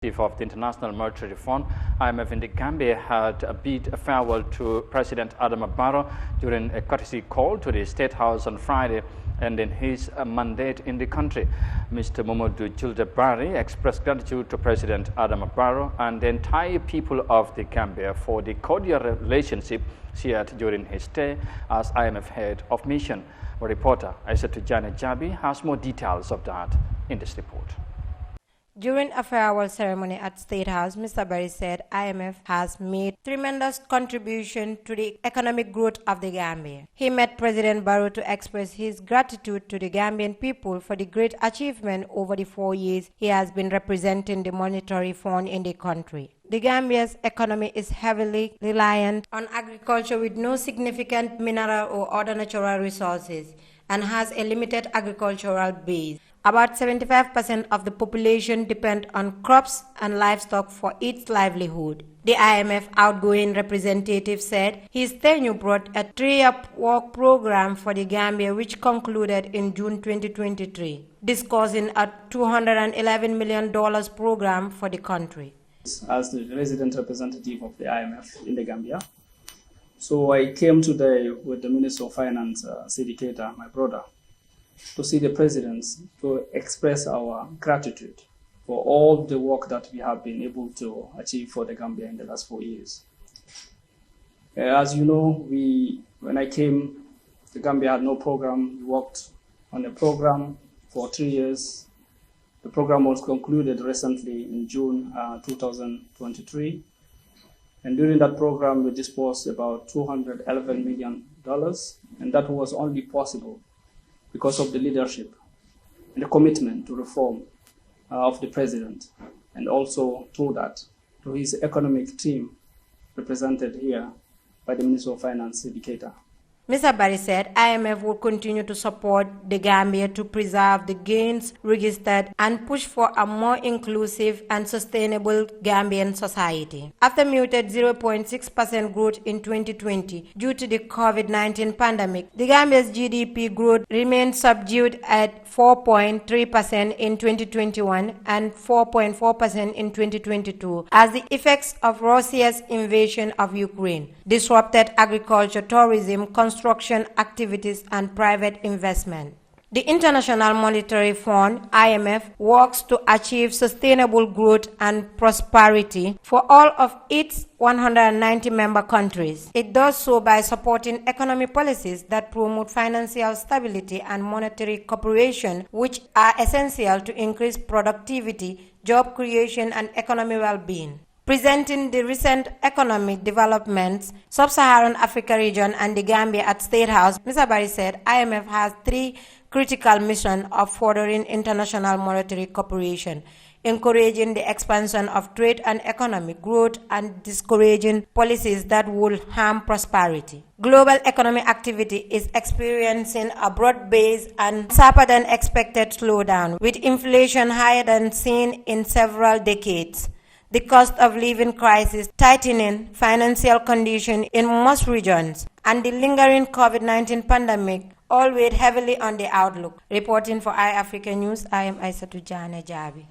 Chief of the International Monetary Fund, IMF in the Gambia had bid a farewell to President Barrow during a courtesy call to the State House on Friday, ending his mandate in the country. Mr. Mamadou Julde Barry expressed gratitude to President Barrow and the entire people of the Gambia for the cordial relationship shared during his stay as IMF head of mission. Our reporter Yahya Jammeh has more details of that in this report. During a farewell ceremony at State House, Mr. Barry said IMF has made tremendous contribution to the economic growth of the Gambia. He met President Barrow to express his gratitude to the Gambian people for the great achievement over the 4 years he has been representing the monetary fund in the country. The Gambia's economy is heavily reliant on agriculture with no significant mineral or other natural resources and has a limited agricultural base. About 75% of the population depend on crops and livestock for its livelihood. The IMF outgoing representative said his tenure brought a 3-year work program for the Gambia which concluded in June 2023, discussing a $211 million program for the country. As the resident representative of the IMF in the Gambia, so I came today with the Minister of Finance, Sidiketa, my brother, to see the President to express our gratitude for all the work that we have been able to achieve for the Gambia in the last 4 years. As you know, when I came, the Gambia had no program. We worked on a program for 3 years. The program was concluded recently in June 2023. And during that program, we disbursed about $211 million, and that was only possible because of the leadership and the commitment to reform of the President, and also through that, to his economic team represented here by the Minister of Finance, Sidiketa. Mr. Barry said IMF will continue to support the Gambia to preserve the gains registered and push for a more inclusive and sustainable Gambian society. After muted 0.6% growth in 2020 due to the COVID-19 pandemic, the Gambia's GDP growth remained subdued at 4.3% in 2021 and 4.4% in 2022 as the effects of Russia's invasion of Ukraine disrupted agriculture, tourism, construction activities, and private investment. The International Monetary Fund, IMF, works to achieve sustainable growth and prosperity for all of its 190 member countries. It does so by supporting economic policies that promote financial stability and monetary cooperation, which are essential to increase productivity, job creation, and economic well-being. Presenting the recent economic developments, Sub-Saharan Africa region and the Gambia at State House, Mr. Barry said IMF has 3 critical missions of furthering international monetary cooperation, encouraging the expansion of trade and economic growth, and discouraging policies that will harm prosperity. Global economic activity is experiencing a broad-based and sharper than expected slowdown, with inflation higher than seen in several decades. The cost of living crisis, tightening financial conditions in most regions, and the lingering COVID-19 pandemic all weighed heavily on the outlook. Reporting for Eyeafrica News, I am Yahya Jammeh.